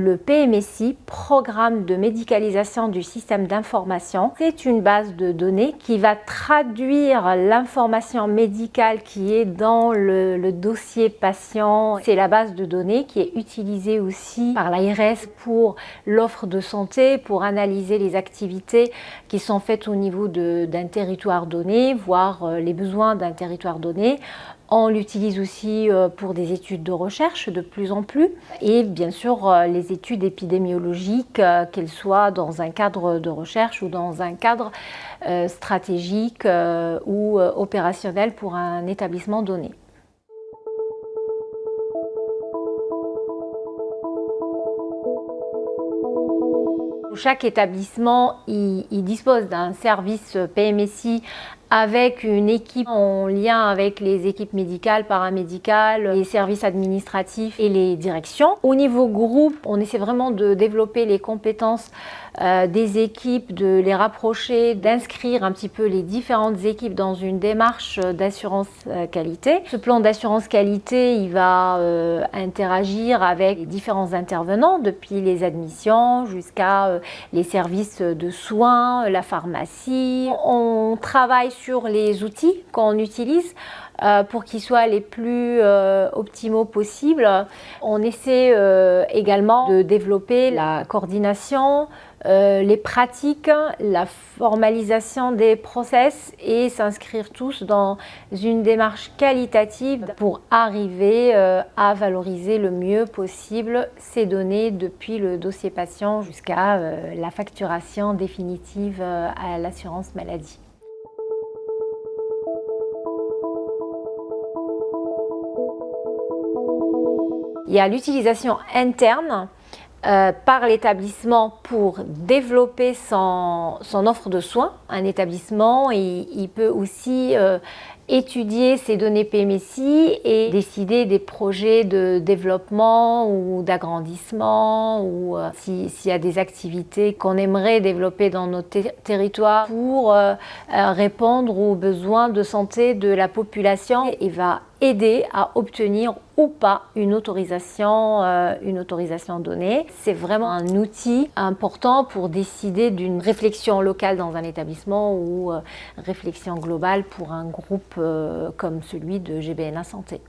Le PMSI, Programme de médicalisation du système d'information, c'est une base de données qui va traduire l'information médicale qui est dans le dossier patient. C'est la base de données qui est utilisée aussi par l'ARS pour l'offre de santé, pour analyser les activités qui sont faites au niveau d'un territoire donné, voir les besoins d'un territoire donné. On l'utilise aussi pour des études de recherche de plus en plus et bien sûr les études épidémiologiques, qu'elles soient dans un cadre de recherche ou dans un cadre stratégique ou opérationnel pour un établissement donné. Chaque établissement il dispose d'un service PMSI avec une équipe en lien avec les équipes médicales, paramédicales, les services administratifs et les directions. Au niveau groupe, on essaie vraiment de développer les compétences des équipes, de les rapprocher, d'inscrire un petit peu les différentes équipes dans une démarche d'assurance qualité. Ce plan d'assurance qualité, il va interagir avec les différents intervenants, depuis les admissions jusqu'à les services de soins, la pharmacie. On travaille sur les outils qu'on utilise pour qu'ils soient les plus optimaux possibles. On essaie également de développer la coordination, les pratiques, la formalisation des process et s'inscrire tous dans une démarche qualitative pour arriver à valoriser le mieux possible ces données depuis le dossier patient jusqu'à la facturation définitive à l'assurance maladie. Il y a l'utilisation interne par l'établissement pour développer son offre de soins. Un établissement, il peut aussi étudier ces données PMSI et décider des projets de développement ou d'agrandissement ou s'il y a des activités qu'on aimerait développer dans notre territoire pour répondre aux besoins de santé de la population et va aider à obtenir ou pas une autorisation donnée. C'est vraiment un outil important pour décider d'une réflexion locale dans un établissement ou réflexion globale pour un groupe comme celui de GBNA Santé.